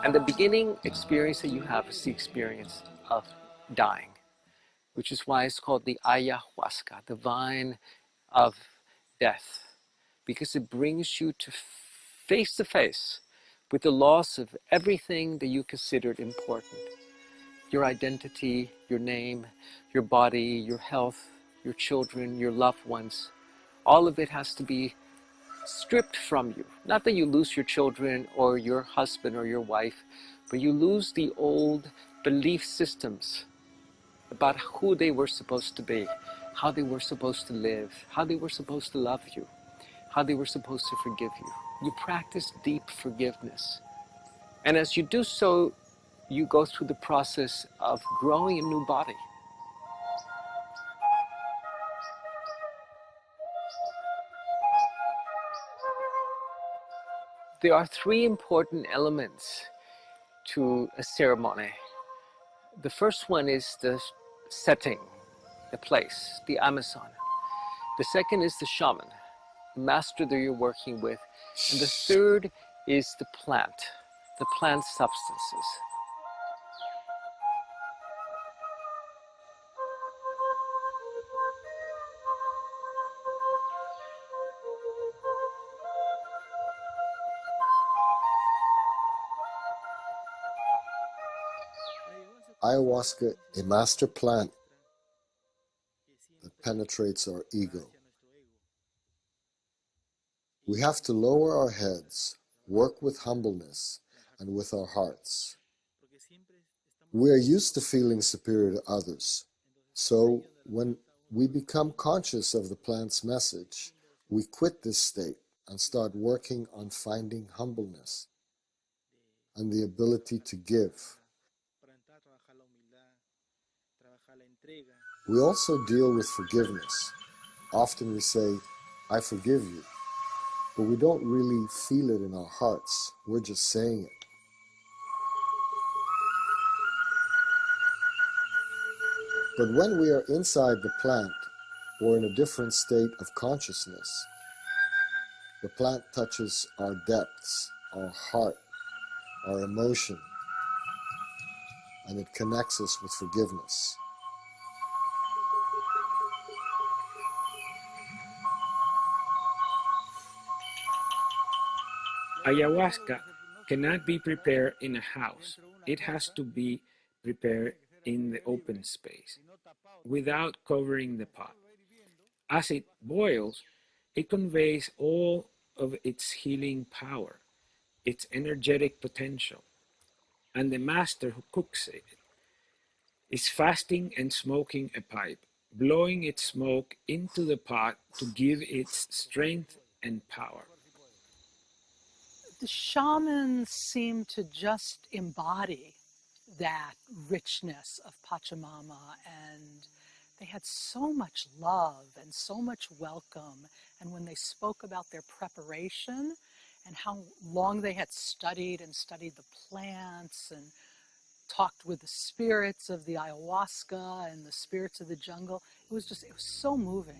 And the beginning experience that you have is the experience of dying, which is why it's called the Ayahuasca, the vine of death, because it brings you to face with the loss of everything that you considered important. Your identity, your name, your body, your health, your children, your loved ones, all of it has to be stripped from you. Not that you lose your children or your husband or your wife, but you lose the old belief systems about who they were supposed to be, how they were supposed to live, how they were supposed to love you, how they were supposed to forgive you. You practice deep forgiveness. And as you do so, you go through the process of growing a new body. There are three important elements to a ceremony. The first one is the setting, the place, the Amazon. The second is the shaman, the master that you're working with. And the third is the plant substances. Ayahuasca, a master plant that penetrates our ego. We have to lower our heads, work with humbleness, and with our hearts. We are used to feeling superior to others, so when we become conscious of the plant's message, we quit this state and start working on finding humbleness and the ability to give. We also deal with forgiveness. Often we say, "I forgive you," but we don't really feel it in our hearts. We're just saying it. But when we are inside the plant or in a different state of consciousness, the plant touches our depths, our heart, our emotion, and it connects us with forgiveness. Ayahuasca cannot be prepared in a house. It has to be prepared in the open space without covering the pot. As it boils, it conveys all of its healing power, its energetic potential, and the master who cooks it is fasting and smoking a pipe, blowing its smoke into the pot to give it strength and power. The shamans seem to just embody that richness of Pachamama, and they had so much love and so much welcome. And when they spoke about their preparation and how long they had studied the plants and talked with the spirits of the ayahuasca and the spirits of the jungle, it was so moving.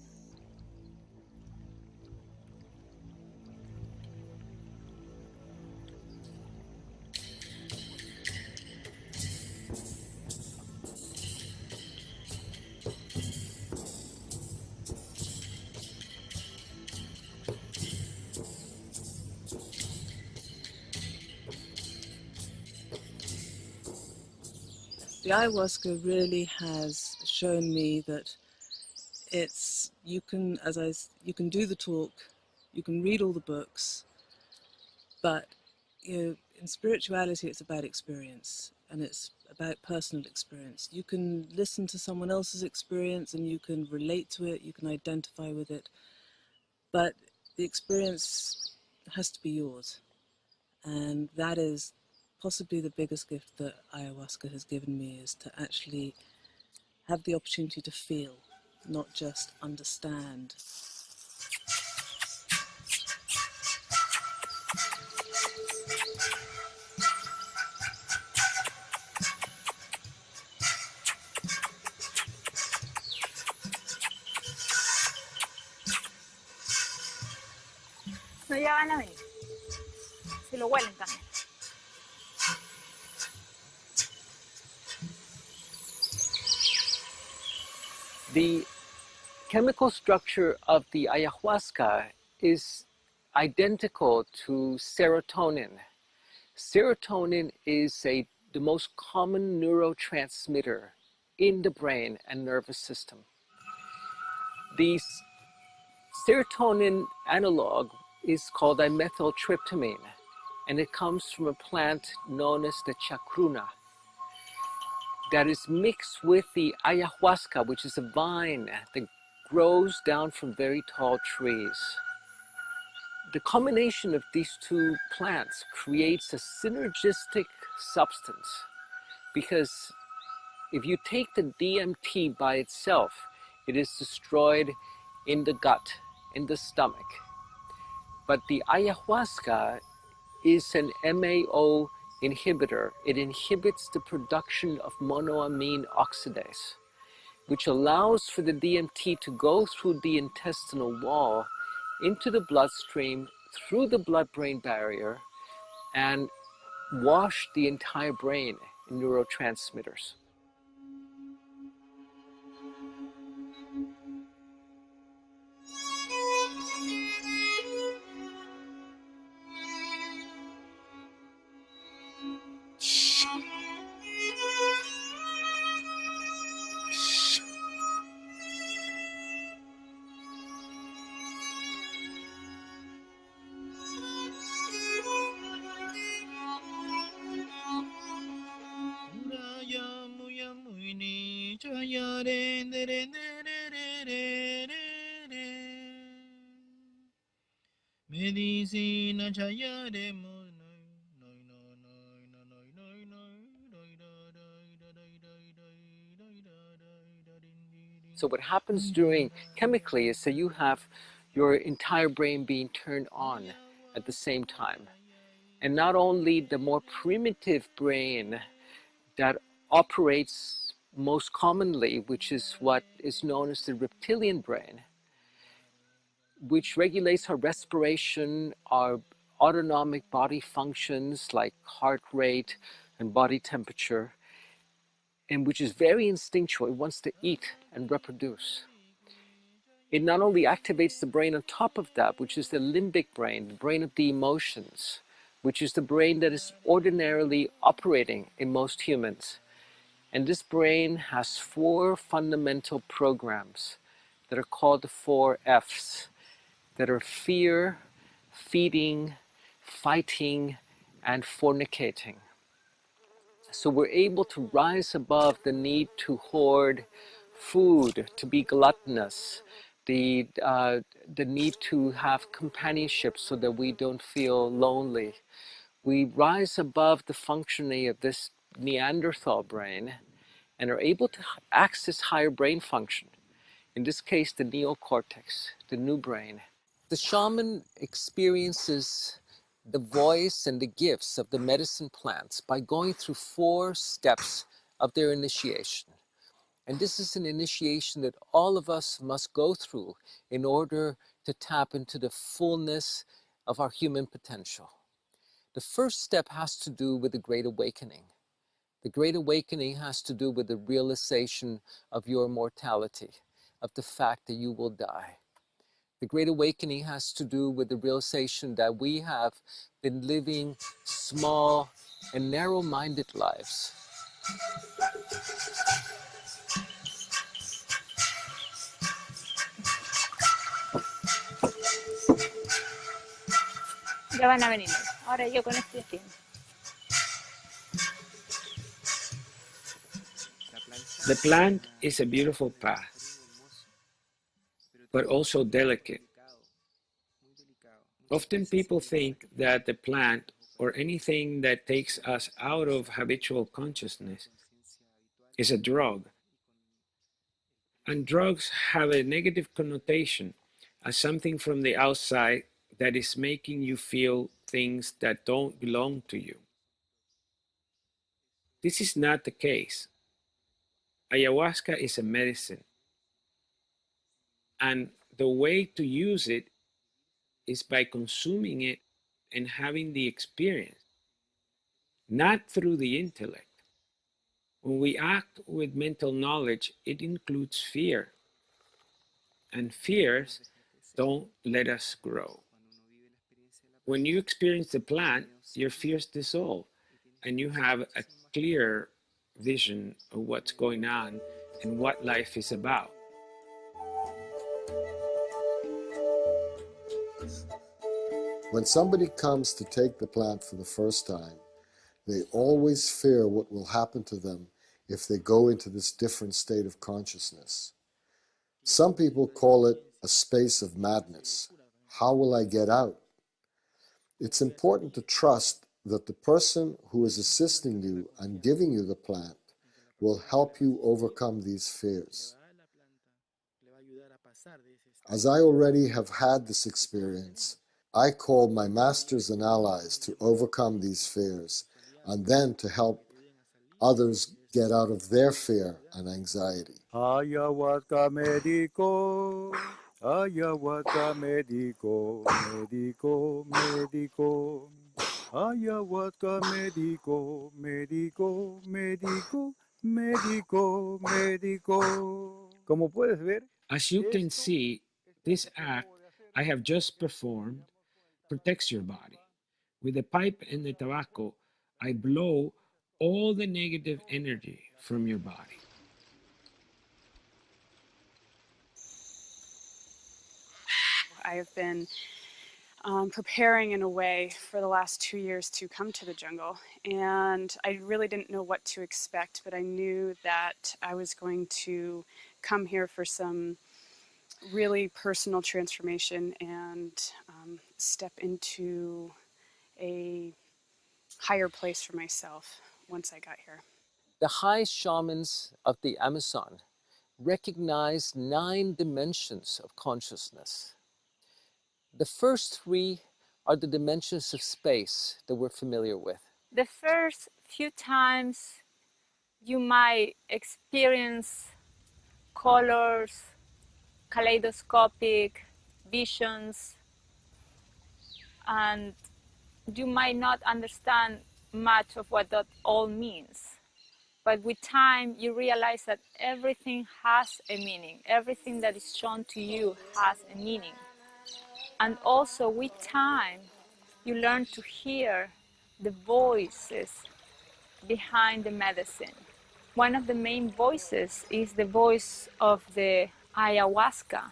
The ayahuasca really has shown me that you can do the talk, you can read all the books, but in spirituality it's about experience, and it's about personal experience. You can listen to someone else's experience and you can relate to it, you can identify with it, but the experience has to be yours. And that is possibly the biggest gift that ayahuasca has given me, is to actually have the opportunity to feel, not just understand. No, ya van a venir. Si lo huelen también. The chemical structure of the ayahuasca is identical to serotonin. Serotonin is the most common neurotransmitter in the brain and nervous system. The serotonin analog is called dimethyltryptamine, and it comes from a plant known as the chacruna that is mixed with the ayahuasca, which is a vine that grows down from very tall trees. The combination of these two plants creates a synergistic substance, because if you take the DMT by itself, it is destroyed in the gut, in the stomach. But the ayahuasca is an MAO inhibitor. It inhibits the production of monoamine oxidase, which allows for the DMT to go through the intestinal wall into the bloodstream, through the blood-brain barrier, and wash the entire brain in neurotransmitters. Medicina So what happens chemically is that you have your entire brain being turned on at the same time. And not only the more primitive brain that operates most commonly, which is what is known as the reptilian brain, which regulates our respiration, our autonomic body functions like heart rate and body temperature, and which is very instinctual. It wants to eat and reproduce. It not only activates the brain on top of that, which is the limbic brain, the brain of the emotions, which is the brain that is ordinarily operating in most humans. And this brain has 4 fundamental programs that are called the 4 F's, that are fear, feeding, fighting, and fornicating. So we're able to rise above the need to hoard food, to be gluttonous, the need to have companionship so that we don't feel lonely. We rise above the functioning of this Neanderthal brain and are able to access higher brain function. In this case, the neocortex, the new brain. The shaman experiences the voice and the gifts of the medicine plants by going through 4 steps of their initiation. And this is an initiation that all of us must go through in order to tap into the fullness of our human potential. The first step has to do with the Great Awakening. The Great Awakening has to do with the realization of your mortality, of the fact that you will die. The Great Awakening has to do with the realization that we have been living small and narrow-minded lives. Ya van a venir. Ahora yo con este haciendo. The plant is a beautiful path, but also delicate. Often people think that the plant or anything that takes us out of habitual consciousness is a drug. And drugs have a negative connotation as something from the outside that is making you feel things that don't belong to you. This is not the case. Ayahuasca is a medicine, and the way to use it is by consuming it and having the experience, not through the intellect. When we act with mental knowledge, it includes fear, and fears don't let us grow. When you experience the plant, your fears dissolve, and you have a clear vision of what's going on and what life is about. When somebody comes to take the plant for the first time, they always fear what will happen to them if they go into this different state of consciousness. Some people call it a space of madness. How will I get out? It's important to trust that the person who is assisting you and giving you the plant will help you overcome these fears. As I already have had this experience, I called my masters and allies to overcome these fears and then to help others get out of their fear and anxiety. Ayahuasca médico, ayahuasca médico, médico, médico. Ayahuasca médico, médico, médico, médico, médico. Como puedes ver, As you can see, this act I have just performed protects your body. With the pipe and the tobacco, I blow all the negative energy from your body. I have been preparing in a way for the last 2 years to come to the jungle, and I really didn't know what to expect, but I knew that I was going to come here for some really personal transformation and step into a higher place for myself once I got here. The high shamans of the Amazon recognize 9 dimensions of consciousness. The first 3 are the dimensions of space that we're familiar with. The first few times you might experience colors, kaleidoscopic visions, and you might not understand much of what that all means. But with time, you realize that everything has a meaning. Everything that is shown to you has a meaning. And also with time, you learn to hear the voices behind the medicine. One of the main voices is the voice of the ayahuasca.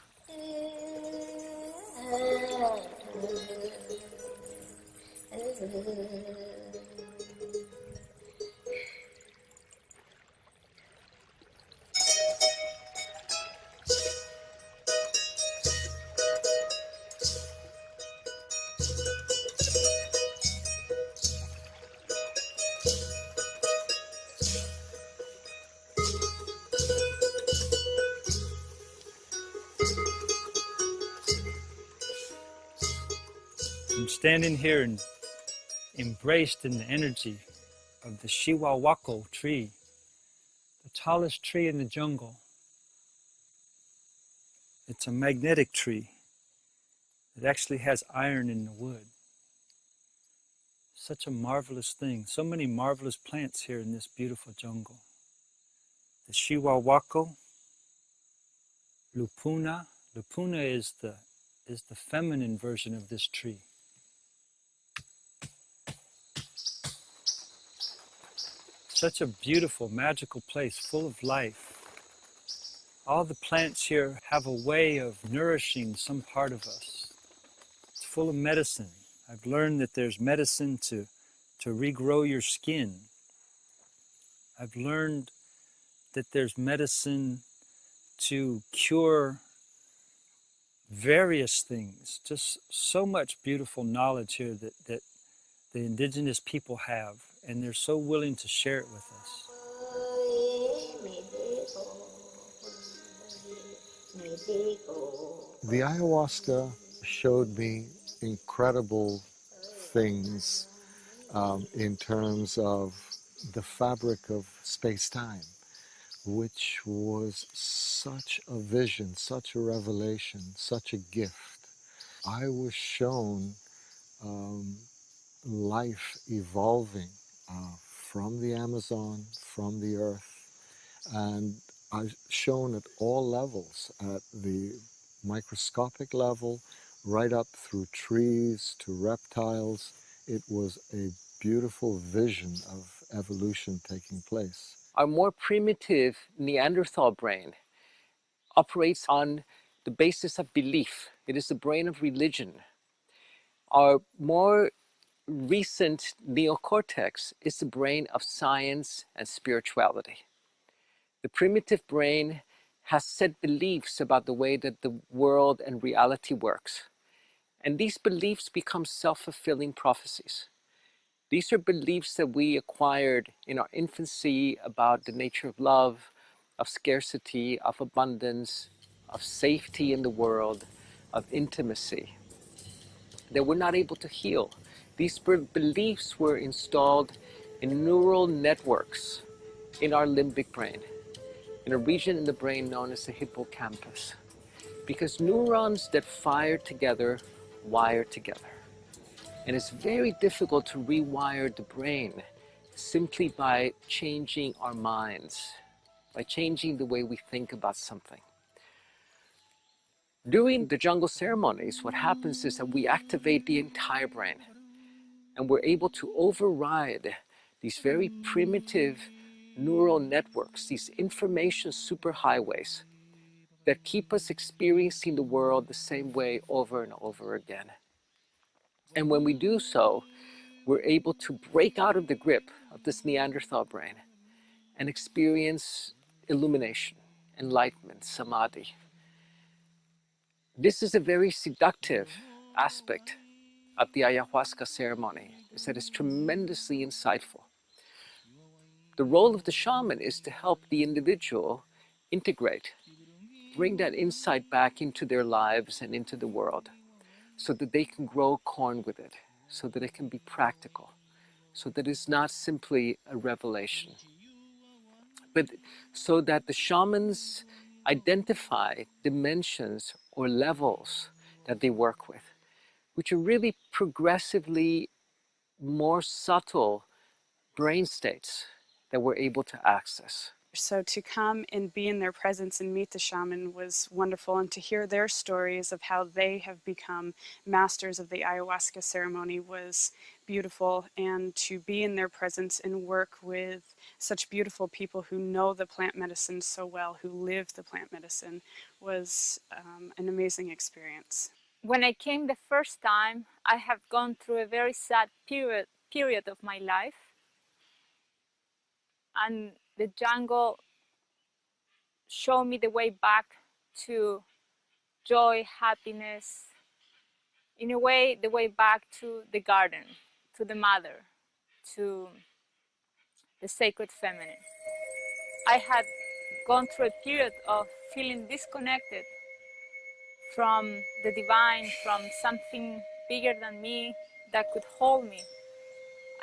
I'm standing here and embraced in the energy of the Chihuahuaco tree, the tallest tree in the jungle. It's a magnetic tree. It actually has iron in the wood. Such a marvelous thing. So many marvelous plants here in this beautiful jungle. The Chihuahuaco, Lupuna. Lupuna is the feminine version of this tree. Such a beautiful, magical place, full of life. All the plants here have a way of nourishing some part of us. It's full of medicine. I've learned that there's medicine to regrow your skin. I've learned that there's medicine to cure various things. Just so much beautiful knowledge here that the indigenous people have, and they're so willing to share it with us. The ayahuasca showed me incredible things in terms of the fabric of space-time, which was such a vision, such a revelation, such a gift. I was shown life evolving from the Amazon, from the earth, and I've shown at all levels, at the microscopic level, right up through trees to reptiles. It was a beautiful vision of evolution taking place. Our more primitive Neanderthal brain operates on the basis of belief. It is the brain of religion. Our more recent neocortex is the brain of science and spirituality. The primitive brain has set beliefs about the way that the world and reality works. And these beliefs become self-fulfilling prophecies. These are beliefs that we acquired in our infancy about the nature of love, of scarcity, of abundance, of safety in the world, of intimacy, that we're not able to heal. These beliefs were installed in neural networks in our limbic brain, in a region in the brain known as the hippocampus. Because neurons that fire together wire together. And it's very difficult to rewire the brain simply by changing our minds, by changing the way we think about something. During the jungle ceremonies, what happens is that we activate the entire brain, and we're able to override these very primitive neural networks, these information superhighways that keep us experiencing the world the same way over and over again. And when we do so, we're able to break out of the grip of this Neanderthal brain and experience illumination, enlightenment, samadhi. This is a very seductive aspect of the ayahuasca ceremony, is that it's tremendously insightful. The role of the shaman is to help the individual integrate, bring that insight back into their lives and into the world, so that they can grow corn with it, so that it can be practical, so that it's not simply a revelation, but so that the shamans identify dimensions or levels that they work with, which are really progressively more subtle brain states that we're able to access. So to come and be in their presence and meet the shaman was wonderful, and to hear their stories of how they have become masters of the ayahuasca ceremony was beautiful, and to be in their presence and work with such beautiful people who know the plant medicine so well, who live the plant medicine, was an amazing experience. When I came the first time, I have gone through a very sad period of my life, and the jungle showed me the way back to joy, happiness, in a way, the way back to the garden, to the mother, to the sacred feminine. I had gone through a period of feeling disconnected from the divine, from something bigger than me that could hold me.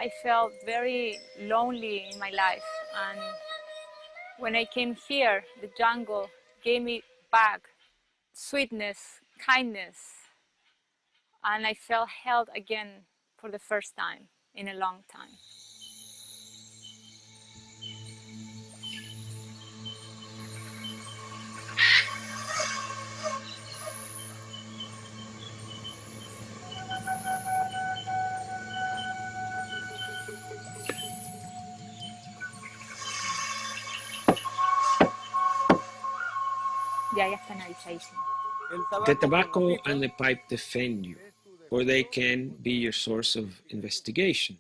I felt very lonely in my life, and when I came here, the jungle gave me back sweetness, kindness, and I felt held again for the first time in a long time. Ya están avisadísimos. The tobacco and the pipe defend you, or they can be your source of investigation.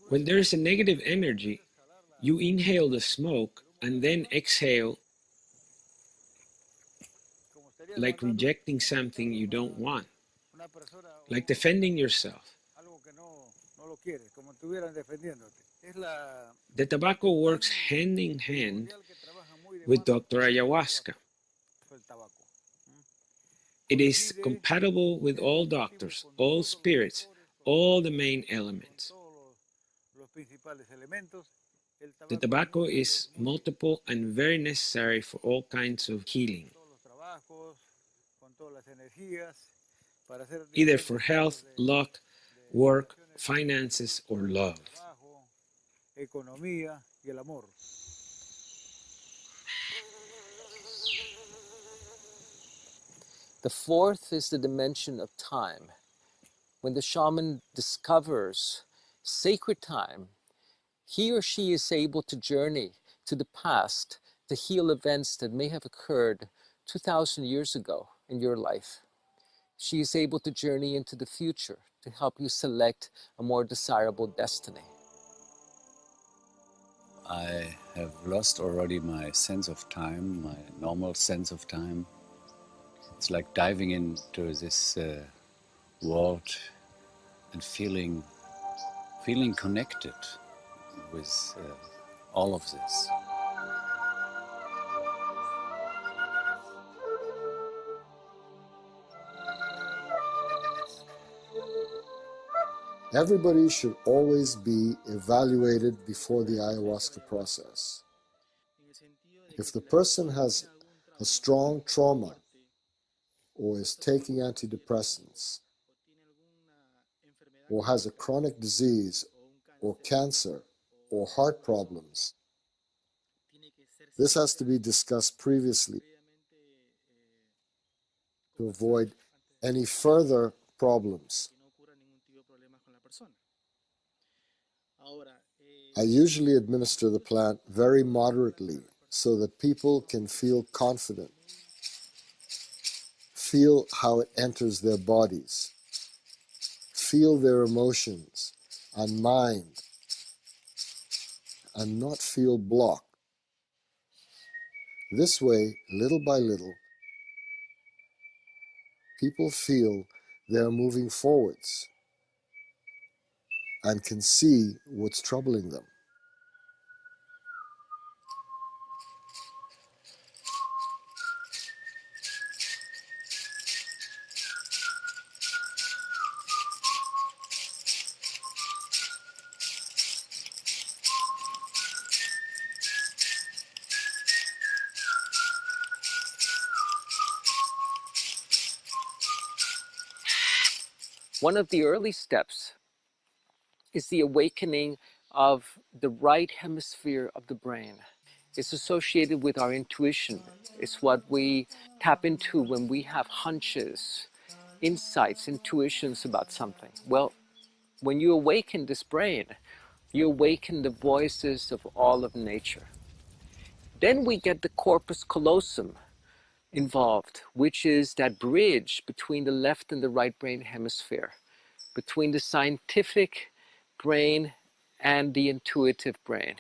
When there is a negative energy, you inhale the smoke and then exhale, like rejecting something you don't want, like defending yourself. The tobacco works hand in hand with Dr. Ayahuasca. It is compatible with all doctors, all spirits, all the main elements. The tobacco is multiple and very necessary for all kinds of healing, either for health, luck, work, finances, or love. The fourth is the dimension of time. When the shaman discovers sacred time, he or she is able to journey to the past to heal events that may have occurred 2,000 years ago in your life. She is able to journey into the future to help you select a more desirable destiny. I have lost already my sense of time, my normal sense of time. It's like diving into this world and feeling connected with all of this. Everybody should always be evaluated before the ayahuasca process. If the person has a strong trauma or is taking antidepressants or has a chronic disease or cancer or heart problems, this has to be discussed previously to avoid any further problems. I usually administer the plant very moderately so that people can feel confident, feel how it enters their bodies, feel their emotions and mind, and not feel blocked. This way, little by little, people feel they are moving forwards and can see what's troubling them. One of the early steps is the awakening of the right hemisphere of the brain. It's associated with our intuition. It's what we tap into when we have hunches, insights, intuitions about something. Well, when you awaken this brain, you awaken the voices of all of nature. Then we get the corpus callosum involved, which is that bridge between the left and the right brain hemisphere, between the scientific brain and the intuitive brain.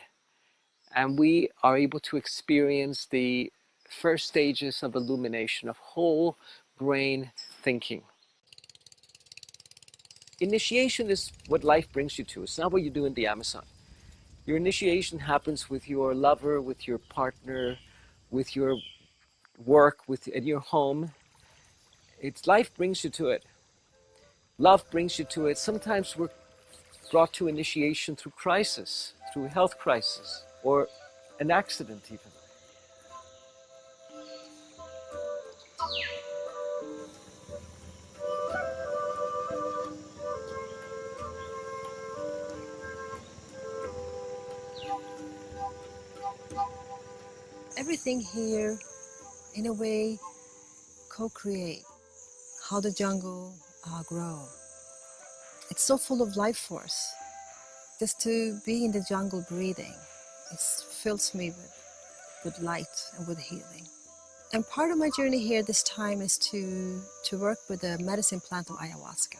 And we are able to experience the first stages of illumination, of whole brain thinking. Initiation is what life brings you to. It's not what you do in the Amazon. Your initiation happens with your lover, with your partner, with your work, at your home. It's life brings you to it. Love brings you to it. Sometimes we're brought to initiation through crisis, through health crisis, or an accident even. Everything here, in a way, co-create how the jungle grow. It's so full of life force. Just to be in the jungle breathing, it fills me with light and with healing. And part of my journey here this time is to work with the medicine plant of ayahuasca.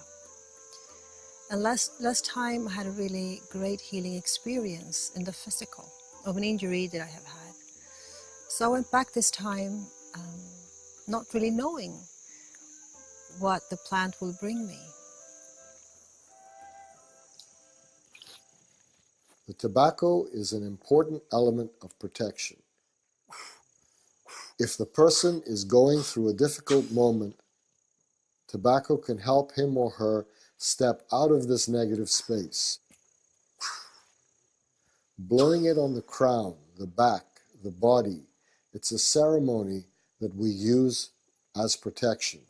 And last time I had a really great healing experience in the physical of an injury that I have had. So I went back this time not really knowing what the plant will bring me. The tobacco is an important element of protection. If the person is going through a difficult moment, tobacco can help him or her step out of this negative space. Blowing it on the crown, the back, the body, it's a ceremony that we use as protection.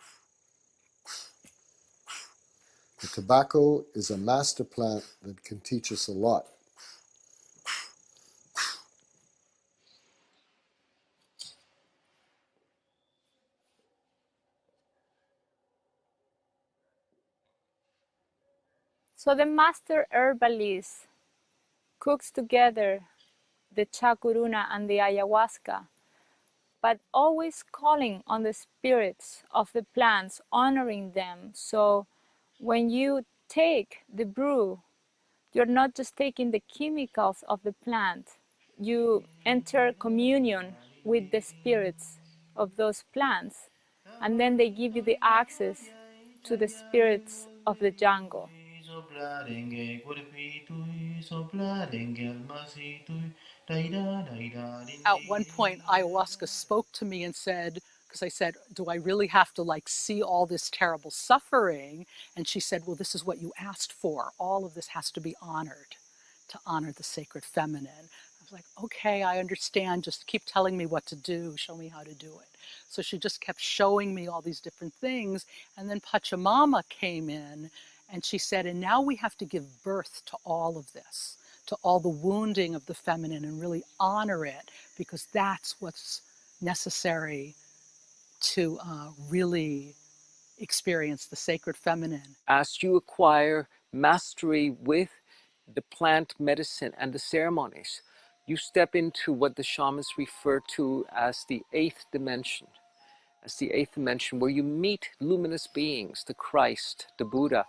The tobacco is a master plant that can teach us a lot. So the master herbalist cooks together the chacuruna and the ayahuasca, but always calling on the spirits of the plants, honoring them. So when you take the brew, you're not just taking the chemicals of the plant, you enter communion with the spirits of those plants, and then they give you the access to the spirits of the jungle. At one point, ayahuasca spoke to me and said, because I said, do I really have to like see all this terrible suffering? And she said, well, this is what you asked for. All of this has to be honored, to honor the sacred feminine. I was like, okay, I understand. Just keep telling me what to do. Show me how to do it. So she just kept showing me all these different things. And then Pachamama came in and she said, and now we have to give birth to all of this, to all the wounding of the feminine, and really honor it, because that's what's necessary to really experience the sacred feminine. As you acquire mastery with the plant medicine and the ceremonies, you step into what the shamans refer to as the eighth dimension. As the eighth dimension, where you meet luminous beings, the Christ, the Buddha,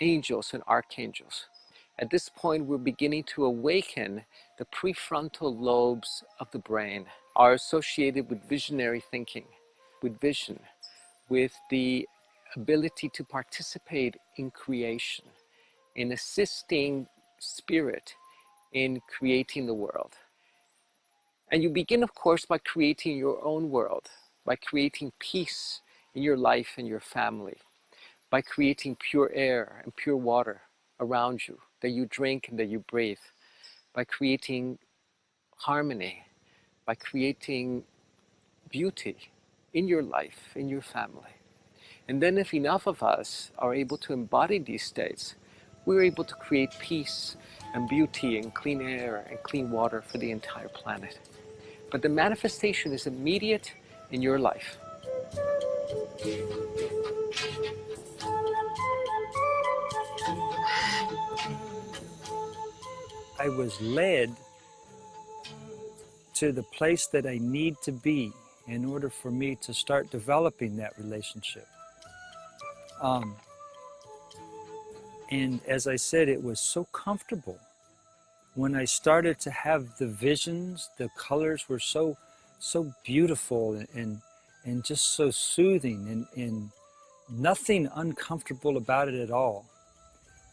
angels and archangels. At this point, we're beginning to awaken the prefrontal lobes of the brain, are associated with visionary thinking, with vision, with the ability to participate in creation, in assisting spirit in creating the world. And you begin, of course, by creating your own world, by creating peace in your life and your family, by creating pure air and pure water around you that you drink and that you breathe, by creating harmony, by creating beauty in your life, in your family. And then if enough of us are able to embody these states, we were able to create peace and beauty and clean air and clean water for the entire planet. But the manifestation is immediate in your life. I was led to the place that I need to be in order for me to start developing that relationship. And as I said, it was so comfortable. When I started to have the visions, the colors were so beautiful and just so soothing and nothing uncomfortable about it at all.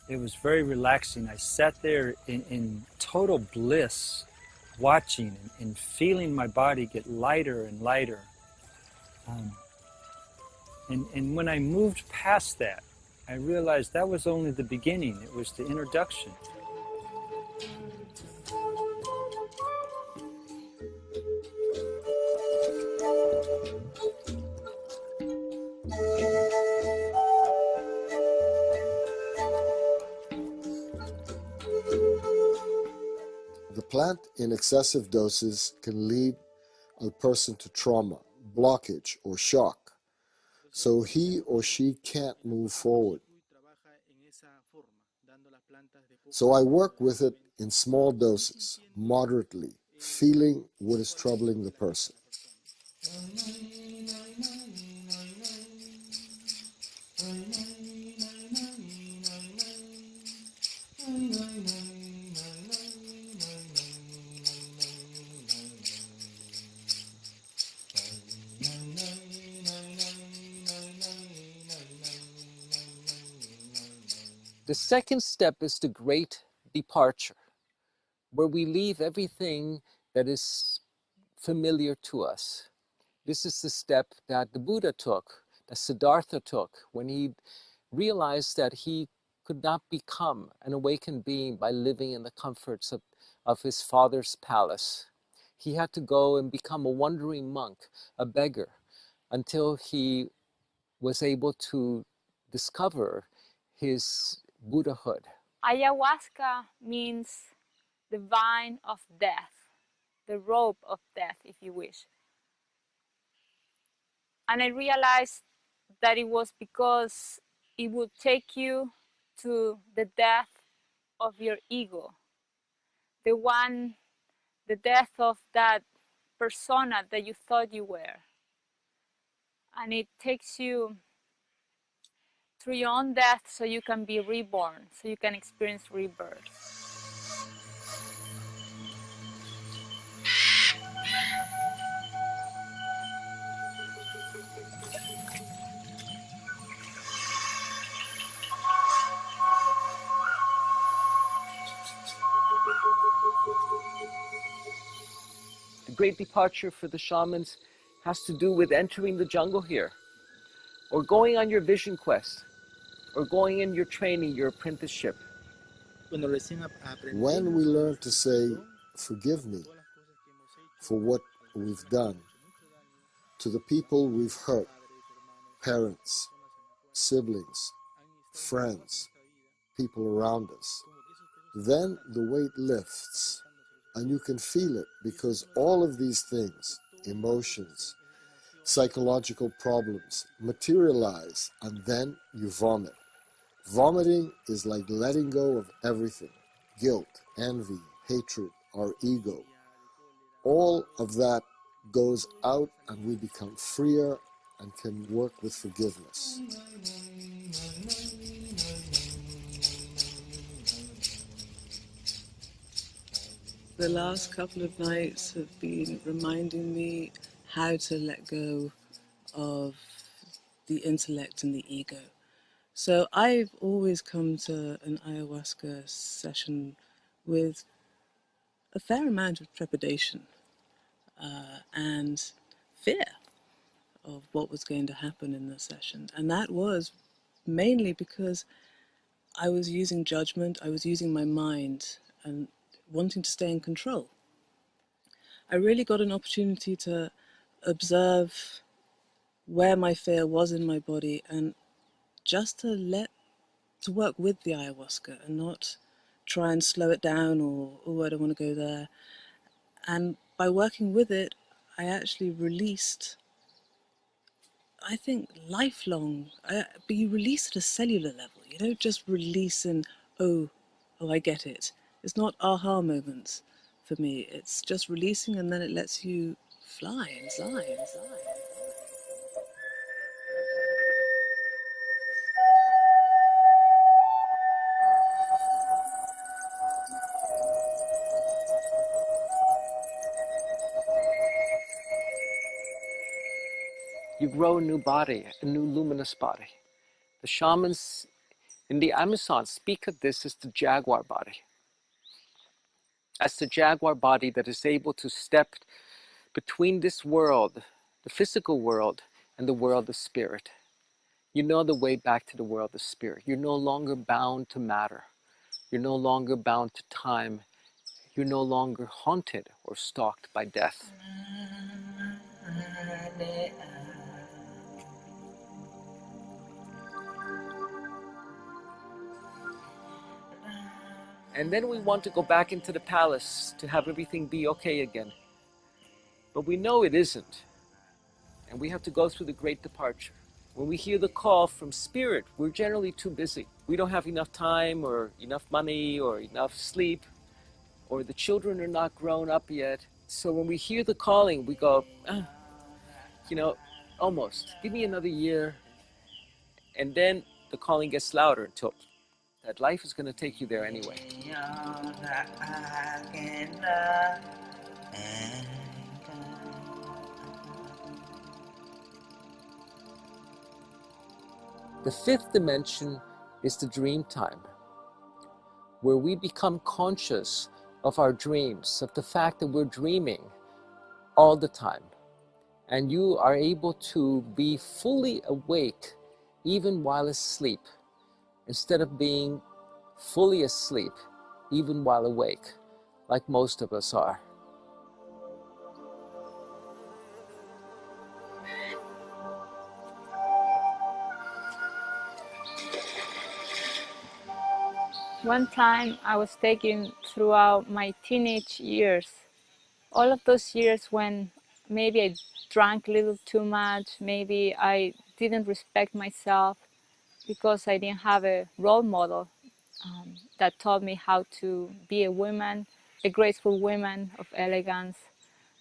It was very relaxing. I sat there in total bliss, watching and feeling my body get lighter and lighter. And when I moved past that, I realized that was only the beginning. It was the introduction. The plant in excessive doses can lead a person to trauma, blockage, or shock, so he or she can't move forward. So I work with it in small doses, moderately, feeling what is troubling the person. The second step is the great departure, where we leave everything that is familiar to us. This is the step that the Buddha took, that Siddhartha took, when he realized that he could not become an awakened being by living in the comforts of his father's palace. He had to go and become a wandering monk, a beggar, until he was able to discover his Buddhahood. Ayahuasca means the vine of death, the rope of death, if you wish. And I realized that it was because it would take you to the death of your ego, the death of that persona that you thought you were. And it takes you through your own death so you can be reborn, so you can experience rebirth. The great departure for the shamans has to do with entering the jungle here, or going on your vision quest, or going in your training, your apprenticeship. When we learn to say, "Forgive me for what we've done," to the people we've hurt, parents, siblings, friends, people around us, then the weight lifts and you can feel it, because all of these things, emotions, psychological problems, materialize and then you vomit. Vomiting is like letting go of everything: guilt, envy, hatred, our ego. All of that goes out and we become freer and can work with forgiveness. The last couple of nights have been reminding me how to let go of the intellect and the ego. So I've always come to an ayahuasca session with a fair amount of trepidation and fear of what was going to happen in the session. And that was mainly because I was using judgment, I was using my mind and wanting to stay in control. I really got an opportunity to observe where my fear was in my body and just to let to work with the ayahuasca and not try and slow it down or, oh, I don't want to go there. And by working with it, I actually released, I think, lifelong, but you release at a cellular level. You don't just release in, oh, I get it. It's not aha moments for me. It's just releasing, and then it lets you fly and fly and fly. You grow a new body, a new luminous body. The shamans in the Amazon speak of this as the jaguar body. As the jaguar body that is able to step between this world, the physical world, and the world of spirit. You know the way back to the world of spirit. You're no longer bound to matter. You're no longer bound to time. You're no longer haunted or stalked by death. And then we want to go back into the palace to have everything be okay again. But we know it isn't. And we have to go through the great departure. When we hear the call from spirit, we're generally too busy. We don't have enough time or enough money or enough sleep, or the children are not grown up yet. So when we hear the calling, we go, almost. Give me another year. And then the calling gets louder until that life is going to take you there anyway. The fifth dimension is the dream time, where we become conscious of our dreams, of the fact that we're dreaming all the time. And you are able to be fully awake even while asleep, instead of being fully asleep even while awake, like most of us are. One time I was taken throughout my teenage years, all of those years when maybe I drank a little too much, maybe I didn't respect myself because I didn't have a role model that taught me how to be a woman, a graceful woman of elegance.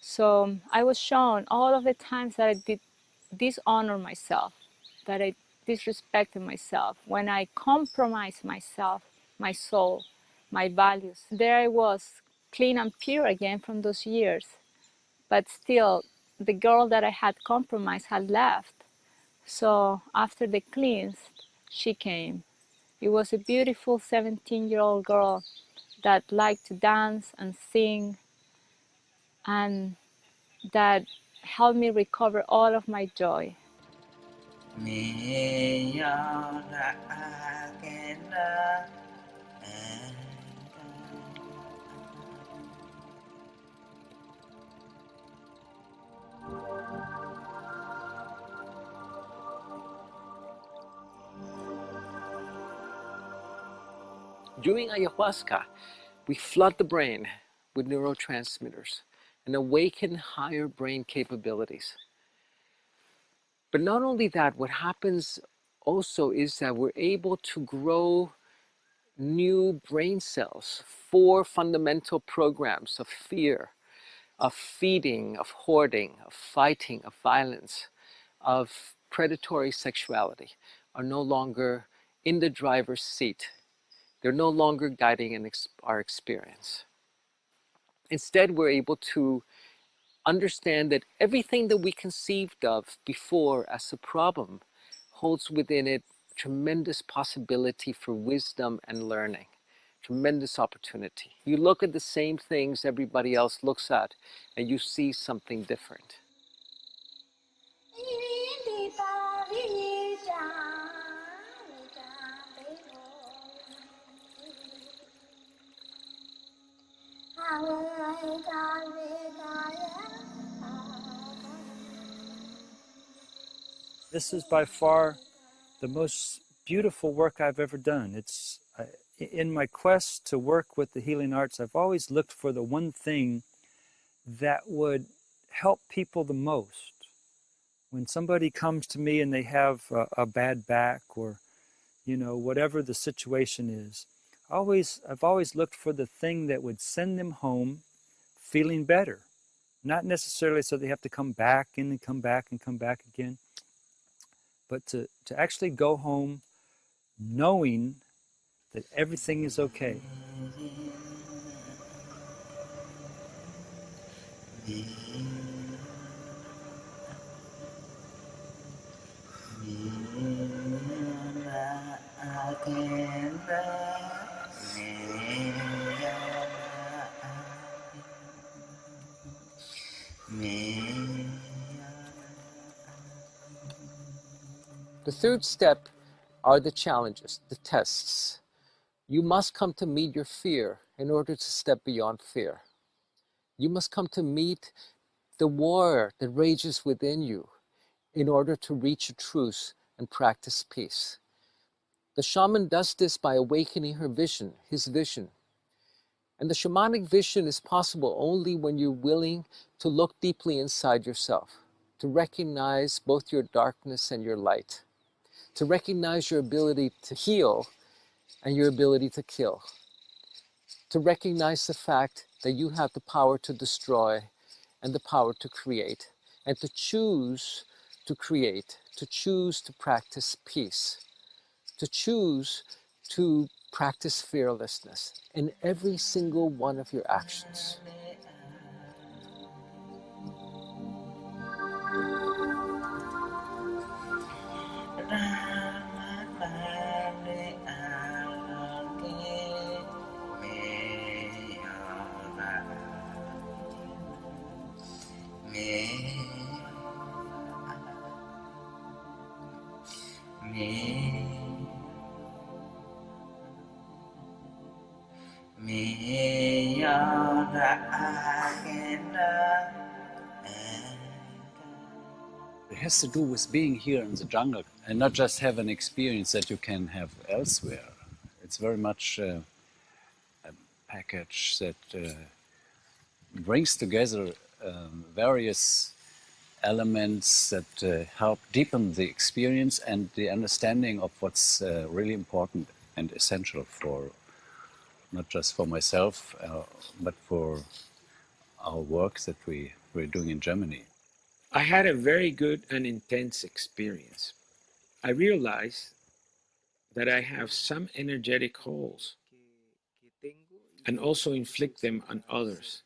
So I was shown all of the times that I did dishonor myself, that I disrespected myself, when I compromised myself, my soul, my values. There I was, clean and pure again from those years. But still, the girl that I had compromised had left. So after the cleanse, she came. It was a beautiful 17-year-old girl that liked to dance and sing, and that helped me recover all of my joy. During ayahuasca, we flood the brain with neurotransmitters and awaken higher brain capabilities. But not only that, what happens also is that we're able to grow new brain cells for fundamental programs of fear, of feeding, of hoarding, of fighting, of violence, of predatory sexuality, are no longer in the driver's seat. They're no longer guiding our experience. Instead, we're able to understand that everything that we conceived of before as a problem holds within it tremendous possibility for wisdom and learning, tremendous opportunity. You look at the same things everybody else looks at and you see something different. This is by far the most beautiful work I've ever done. It's in my quest to work with the healing arts, I've always looked for the one thing that would help people the most. When somebody comes to me and they have a bad back, or whatever the situation is, I've always looked for the thing that would send them home feeling better. Not necessarily so they have to come back and come back and come back again, but to actually go home knowing that everything is okay. The third step are the challenges, the tests. You must come to meet your fear in order to step beyond fear. You must come to meet the war that rages within you in order to reach a truce and practice peace. The shaman does this by awakening her vision, his vision. And the shamanic vision is possible only when you're willing to look deeply inside yourself, to recognize both your darkness and your light, to recognize your ability to heal and your ability to kill, to recognize the fact that you have the power to destroy and the power to create, and to choose to create, to choose to practice peace, to choose to practice fearlessness in every single one of your actions. It has to do with being here in the jungle and not just have an experience that you can have elsewhere. It's very much a package that brings together various elements that help deepen the experience and the understanding of what's really important and essential for, not just for myself, but for our work that we're doing in Germany. I had a very good and intense experience. I realized that I have some energetic holes and also inflict them on others.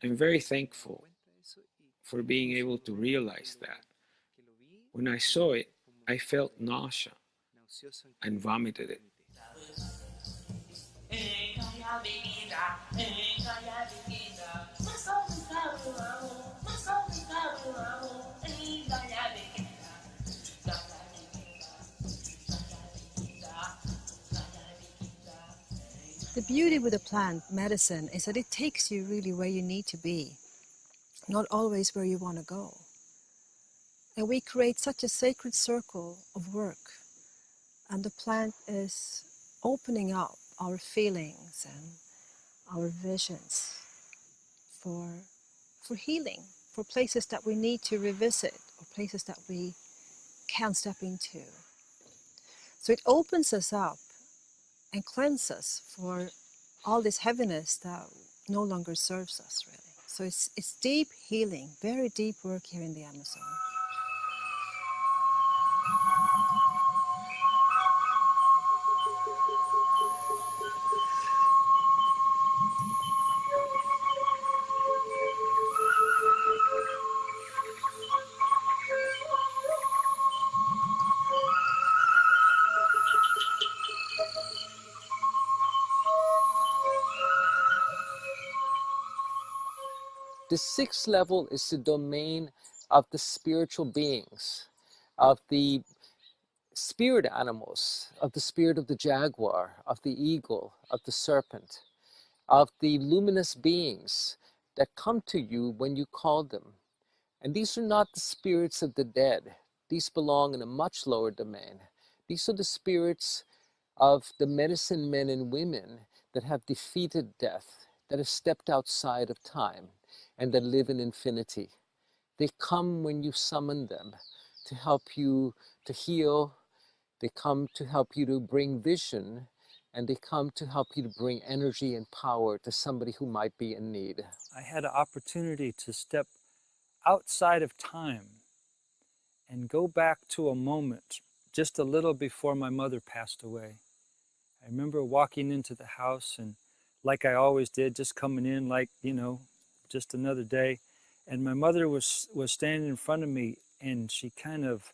I'm very thankful for being able to realize that. When I saw it, I felt nausea and vomited it. The beauty with the plant medicine is that it takes you really where you need to be, not always where you want to go. And we create such a sacred circle of work, and the plant is opening up our feelings and our visions for healing, for places that we need to revisit or places that we can't step into. So it opens us up and cleanses us for all this heaviness that no longer serves us, really. So it's deep healing, very deep work here in the Amazon. The sixth level is the domain of the spiritual beings, of the spirit animals, of the spirit of the jaguar, of the eagle, of the serpent, of the luminous beings that come to you when you call them. And these are not the spirits of the dead. These belong in a much lower domain. These are the spirits of the medicine men and women that have defeated death, that have stepped outside of time, and that live in infinity. They come when you summon them to help you to heal. They come to help you to bring vision, and they come to help you to bring energy and power to somebody who might be in need. I had an opportunity to step outside of time and go back to a moment just a little before my mother passed away. I remember walking into the house and like I always did, just coming in like, just another day. And my mother was standing in front of me and she kind of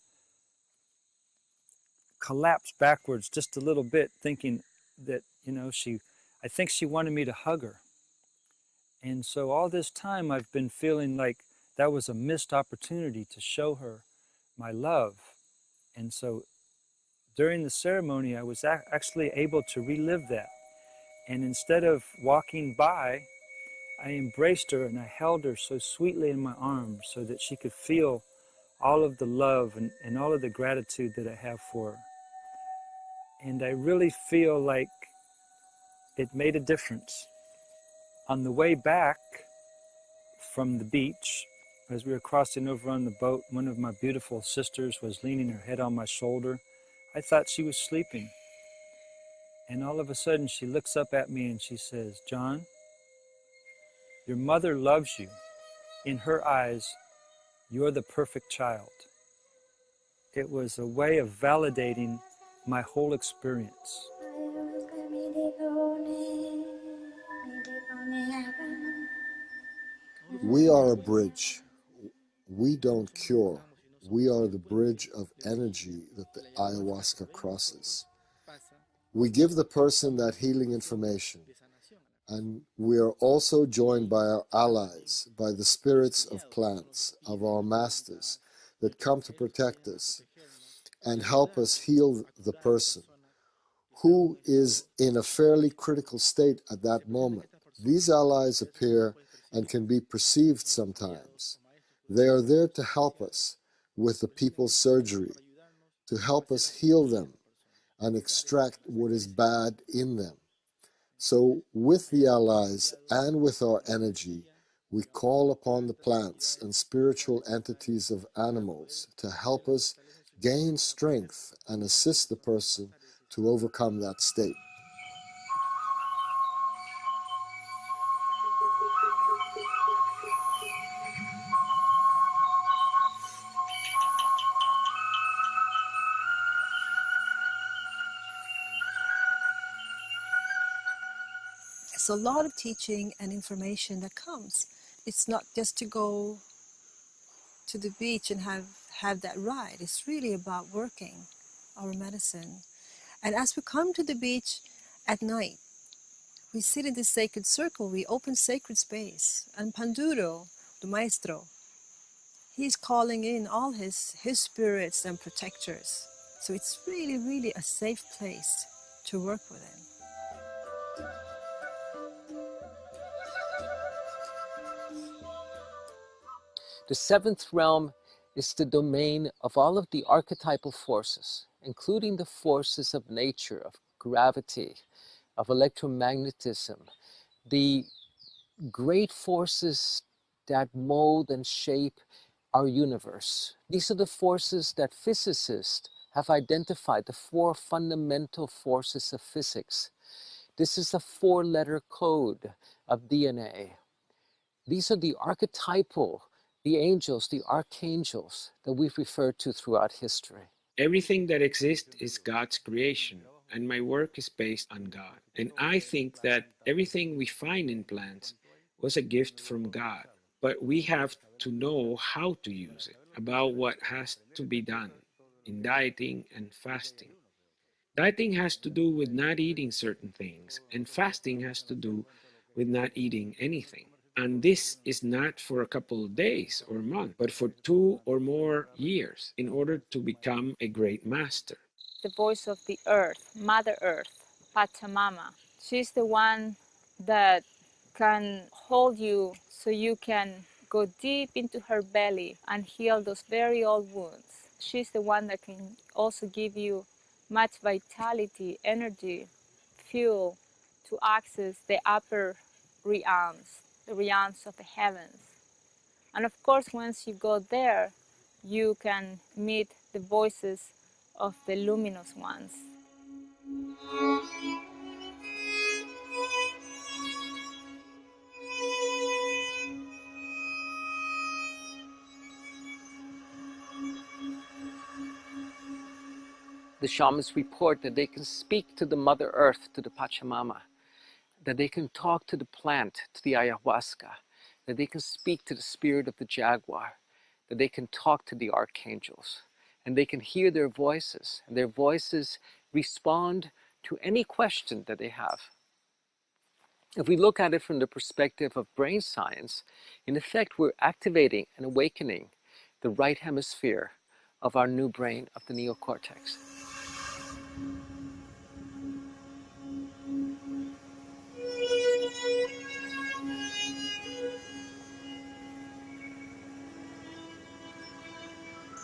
collapsed backwards just a little bit, thinking that, I think she wanted me to hug her. And so all this time I've been feeling like that was a missed opportunity to show her my love. And so during the ceremony, I was actually able to relive that. And instead of walking by, I embraced her and I held her so sweetly in my arms so that she could feel all of the love and all of the gratitude that I have for her. And I really feel like it made a difference. On the way back from the beach, as we were crossing over on the boat, one of my beautiful sisters was leaning her head on my shoulder. I thought she was sleeping. And all of a sudden she looks up at me and she says, "John, your mother loves you. In her eyes, you're the perfect child." It was a way of validating my whole experience. We are a bridge. We don't cure. We are the bridge of energy that the ayahuasca crosses. We give the person that healing information, and we are also joined by our allies, by the spirits of plants, of our masters that come to protect us and help us heal the person who is in a fairly critical state at that moment. These allies appear and can be perceived sometimes. They are there to help us with the people's surgery, to help us heal them and extract what is bad in them. So with the allies and with our energy, we call upon the plants and spiritual entities of animals to help us gain strength and assist the person to overcome that state. It's a lot of teaching and information that comes. It's not just to go to the beach and have that ride. It's really about working our medicine. And as we come to the beach at night, we sit in this sacred circle, we open sacred space. And Panduro, the maestro, he's calling in all his spirits and protectors. So it's really, really a safe place to work within. The seventh realm is the domain of all of the archetypal forces, including the forces of nature, of gravity, of electromagnetism, the great forces that mold and shape our universe. These are the forces that physicists have identified, the four fundamental forces of physics. This is a four-letter code of DNA. These are the archetypal, the angels, the archangels that we've referred to throughout history. Everything that exists is God's creation, and my work is based on God. And I think that everything we find in plants was a gift from God, but we have to know how to use it, about what has to be done in dieting and fasting. Dieting has to do with not eating certain things, and fasting has to do with not eating anything. And this is not for a couple of days or months, but for 2 or more years in order to become a great master. The voice of the earth, Mother Earth, Pachamama. She's the one that can hold you so you can go deep into her belly and heal those very old wounds. She's the one that can also give you much vitality, energy, fuel to access the upper realms, the realms of the heavens. And of course, once you go there, you can meet the voices of the luminous ones. The shamans report that they can speak to the Mother Earth, to the Pachamama, that they can talk to the plant, to the ayahuasca, that they can speak to the spirit of the jaguar, that they can talk to the archangels, and they can hear their voices, and their voices respond to any question that they have. If we look at it from the perspective of brain science, in effect, we're activating and awakening the right hemisphere of our new brain, of the neocortex.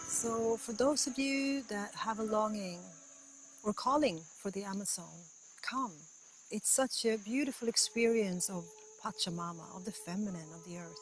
So, for those of you that have a longing or calling for the Amazon, come. It's such a beautiful experience of Pachamama, of the feminine, of the earth.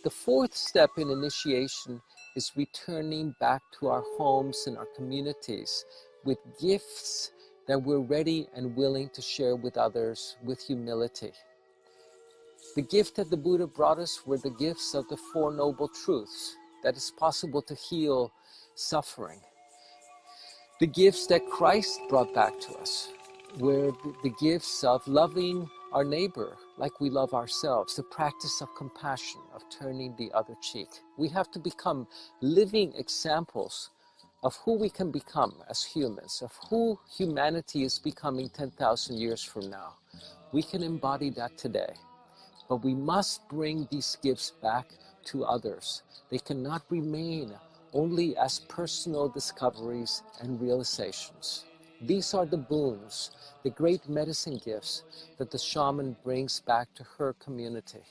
The fourth step in initiation is returning back to our homes and our communities with gifts that we're ready and willing to share with others with humility. The gift that the Buddha brought us were the gifts of the Four Noble Truths, that it's possible to heal suffering. The gifts that Christ brought back to us were the gifts of loving our neighbor like we love ourselves, the practice of compassion, of turning the other cheek. We have to become living examples of who we can become as humans, of who humanity is becoming 10,000 years from now. We can embody that today, but we must bring these gifts back to others. They cannot remain only as personal discoveries and realizations. These are the boons, the great medicine gifts that the shaman brings back to her community.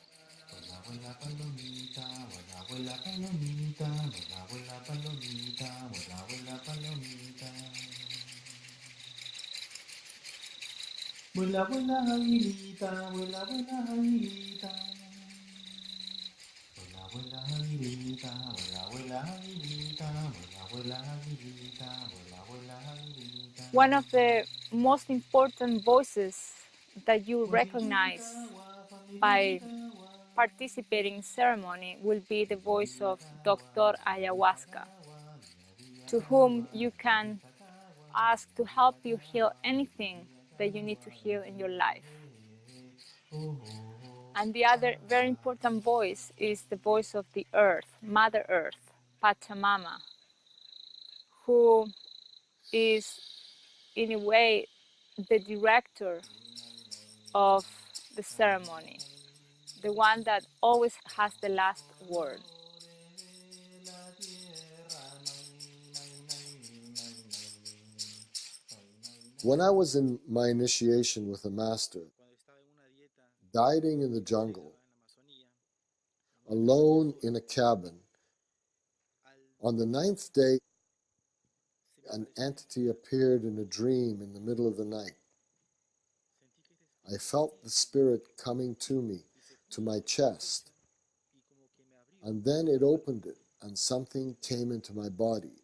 One of the most important voices that you recognize by participating in ceremony will be the voice of Dr. Ayahuasca, to whom you can ask to help you heal anything that you need to heal in your life. And the other very important voice is the voice of the earth, Mother Earth, Pachamama, who is in a way the director of the ceremony, the one that always has the last word. When I was in my initiation with a master, dieting in the jungle, alone in a cabin, on the 9th day, an entity appeared in a dream in the middle of the night. I felt the spirit coming to me, to my chest, and then it opened it, and something came into my body.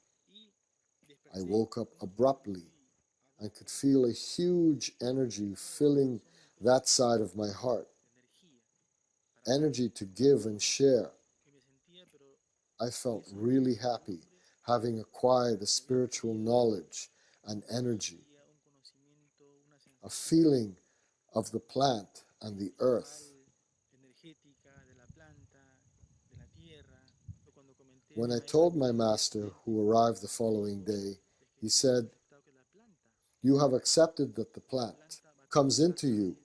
I woke up abruptly and could feel a huge energy filling that side of my heart. Energy to give and share. I felt really happy having acquired a spiritual knowledge and energy, a feeling of the plant and the earth. When I told my master, who arrived the following day, he said, "You have accepted that the plant comes into you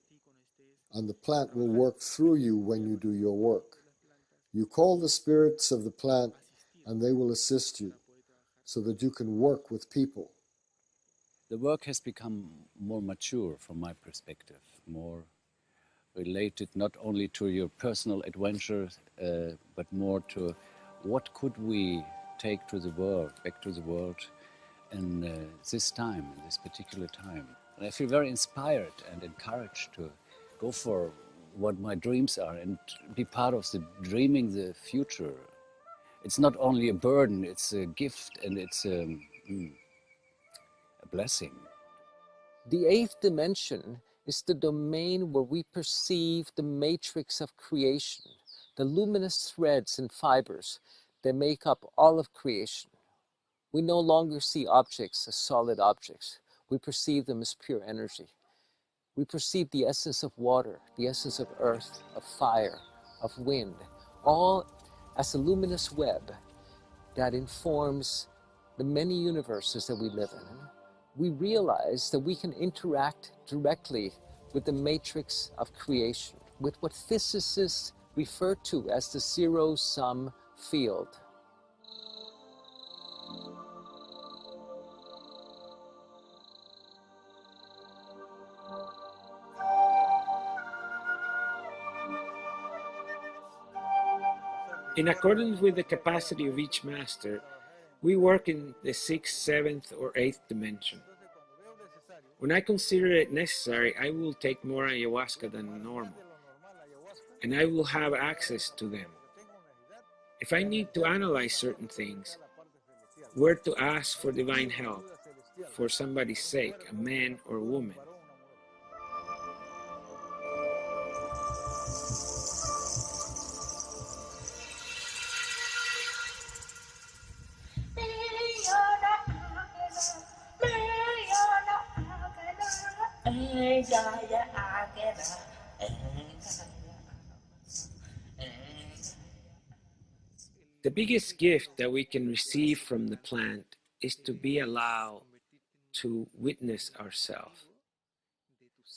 and the plant will work through you when you do your work. You call the spirits of the plant, and they will assist you so that you can work with people. The work has become more mature from my perspective, more related not only to your personal adventure, but more to what could we take to the world, back to the world in this time, in this particular time. And I feel very inspired and encouraged to go for what my dreams are and be part of the dreaming the future. It's not only a burden, it's a gift and it's a blessing. The eighth dimension is the domain where we perceive the matrix of creation, the luminous threads and fibers that make up all of creation. We no longer see objects as solid objects. We perceive them as pure energy. We perceive the essence of water, the essence of earth, of fire, of wind, all as a luminous web that informs the many universes that we live in. We realize that we can interact directly with the matrix of creation, with what physicists refer to as the zero-sum field. In accordance with the capacity of each master, we work in the 6th, 7th, or 8th dimension. When I consider it necessary, I will take more ayahuasca than normal, and I will have access to them. If I need to analyze certain things, where to ask for divine help, for somebody's sake, a man or a woman. The biggest gift that we can receive from the plant is to be allowed to witness ourselves,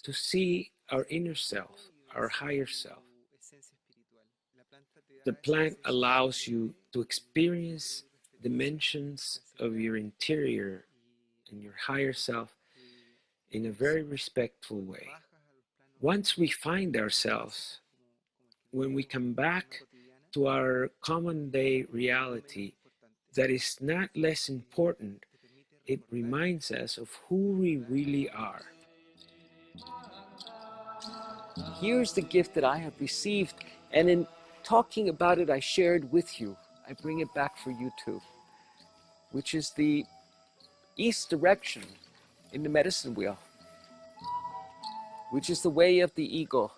to see our inner self, our higher self. The plant allows you to experience dimensions of your interior and your higher self in a very respectful way. Once we find ourselves, when we come back to our common day reality that is not less important, it reminds us of who we really are. Here's the gift that I have received, and in talking about it, I shared with you. I bring it back for you too, which is the east direction in the medicine wheel, which is the way of the eagle,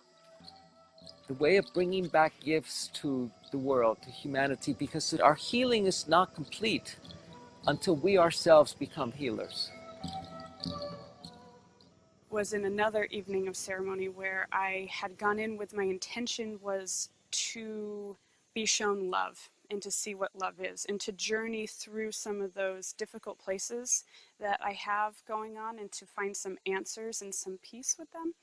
the way of bringing back gifts to the world, to humanity, because our healing is not complete until we ourselves become healers. Was in another evening of ceremony where I had gone in with my intention was to be shown love and to see what love is and to journey through some of those difficult places that I have going on and to find some answers and some peace with them.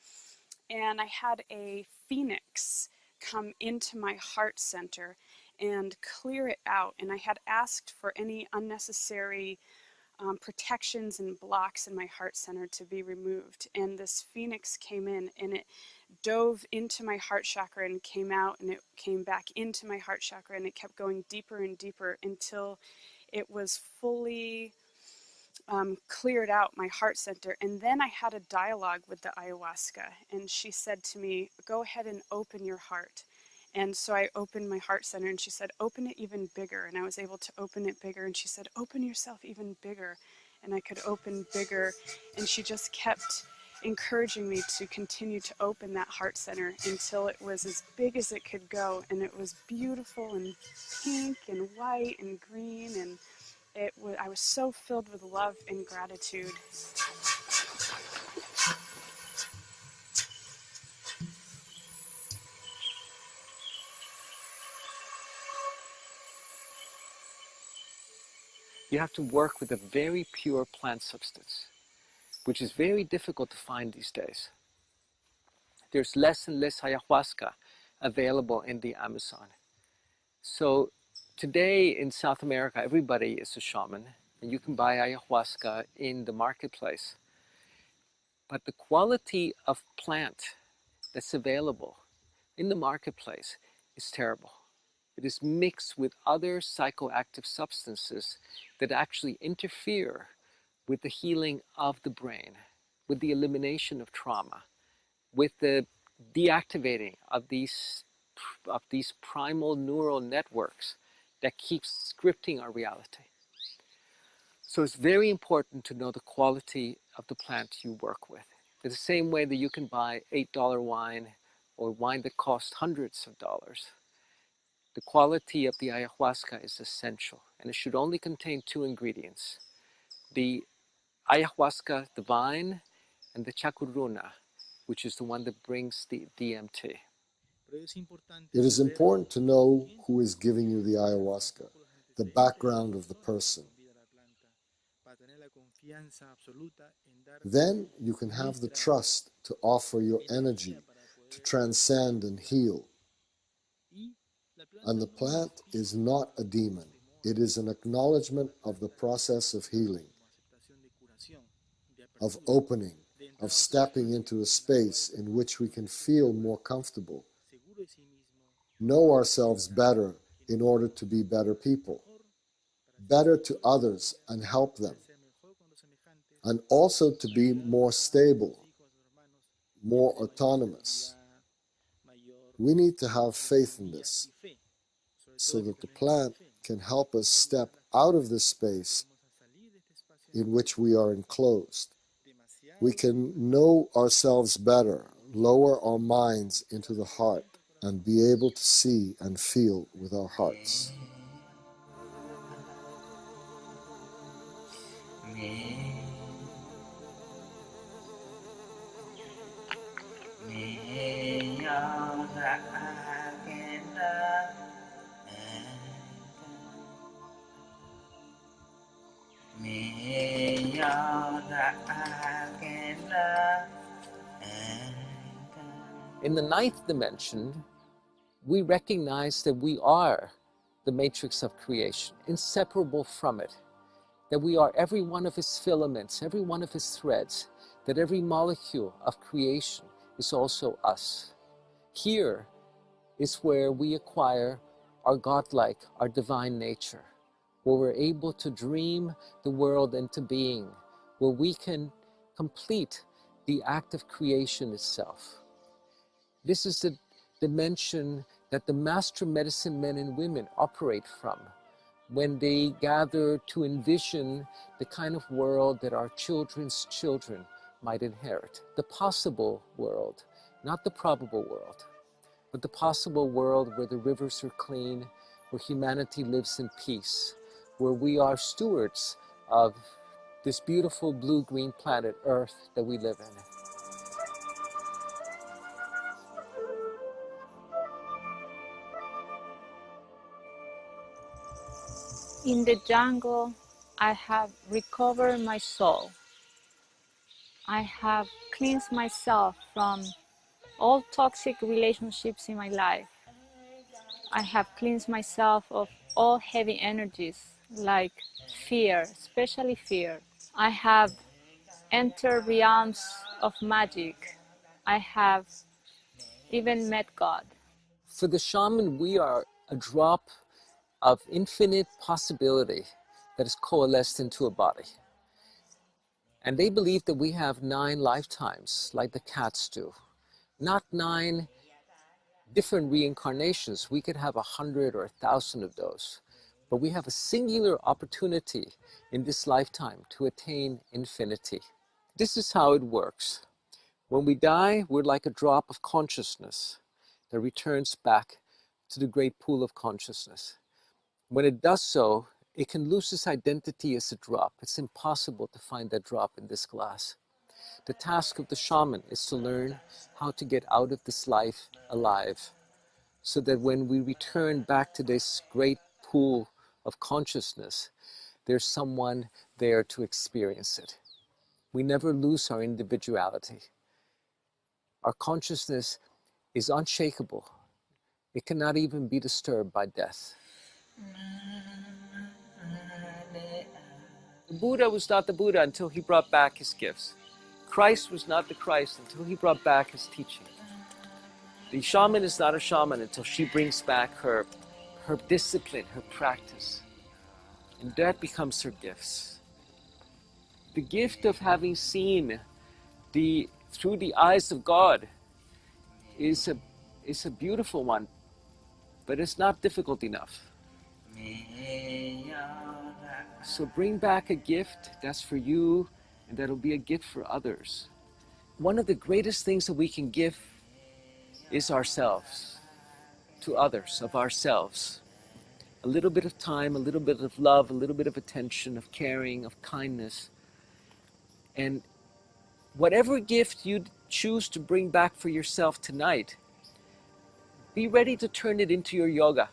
And I had a phoenix come into my heart center and clear it out, and I had asked for any unnecessary protections and blocks in my heart center to be removed. And this phoenix came in and it dove into my heart chakra and came out, and it came back into my heart chakra, and it kept going deeper and deeper until it was fully cleared out my heart center. And then I had a dialogue with the ayahuasca, and she said to me, go ahead and open your heart. And so I opened my heart center, and she said, open it even bigger. And I was able to open it bigger. And she said, open yourself even bigger. And I could open bigger. And she just kept encouraging me to continue to open that heart center until it was as big as it could go. And it was beautiful and pink and white and green. And I was so filled with love and gratitude. You have to work with a very pure plant substance, which is very difficult to find these days. there's less and less ayahuasca available in the Amazon. So today in South America, everybody is a shaman, and you can buy ayahuasca in the marketplace. But the quality of plant that's available in the marketplace is terrible. It is mixed with other psychoactive substances that actually interfere with the healing of the brain, with the elimination of trauma, with the deactivating of these primal neural networks that keep scripting our reality. So it's very important to know the quality of the plant you work with. In the same way that you can buy $8 wine or wine that costs hundreds of dollars, the quality of the ayahuasca is essential, and it should only contain 2 ingredients: the ayahuasca, the vine, and the chacuruna, which is the one that brings the DMT. It is important to know who is giving you the ayahuasca, the background of the person. Then you can have the trust to offer your energy to transcend and heal. And the plant is not a demon. It is an acknowledgement of the process of healing, of opening, of stepping into a space in which we can feel more comfortable, know ourselves better in order to be better people, better to others and help them, and also to be more stable, more autonomous. We need to have faith in this so that the plant can help us step out of this space in which we are enclosed. We can know ourselves better, lower our minds into the heart, and be able to see and feel with our hearts. In the 9th dimension, we recognize that we are the matrix of creation, inseparable from it, that we are every one of its filaments, every one of its threads, that every molecule of creation is also us. Here is where we acquire our godlike, our divine nature, where we're able to dream the world into being, where we can complete the act of creation itself. This is the dimension that the master medicine men and women operate from when they gather to envision the kind of world that our children's children might inherit. The possible world, not the probable world, but the possible world where the rivers are clean, where humanity lives in peace, where we are stewards of this beautiful blue-green planet Earth that we live in. In the jungle, I have recovered my soul. I have cleansed myself from all toxic relationships in my life. I have cleansed myself of all heavy energies like fear, especially fear. I have entered realms of magic. I have even met God. For the shaman, we are a drop of infinite possibility that is coalesced into a body. And they believe that we have 9 lifetimes, like the cats do. Not 9 different reincarnations. We could have 100 or 1,000 of those. But we have a singular opportunity in this lifetime to attain infinity. This is how it works. When we die, we're like a drop of consciousness that returns back to the great pool of consciousness. When it does so, it can lose its identity as a drop. It's impossible to find that drop in this glass. The task of the shaman is to learn how to get out of this life alive, so that when we return back to this great pool of consciousness, there's someone there to experience it. We never lose our individuality. Our consciousness is unshakable. It cannot even be disturbed by death. The Buddha was not the Buddha until he brought back his gifts. Christ was not the Christ until he brought back his teaching. The shaman is not a shaman until she brings back her discipline, her practice. And that becomes her gifts. The gift of having seen through the eyes of God is a beautiful one, but it's not difficult enough. So bring back a gift that's for you and that'll be a gift for others. One of the greatest things that we can give is ourselves, to others, of ourselves. A little bit of time, a little bit of love, a little bit of attention, of caring, of kindness. And whatever gift you choose to bring back for yourself tonight, be ready to turn it into your yoga.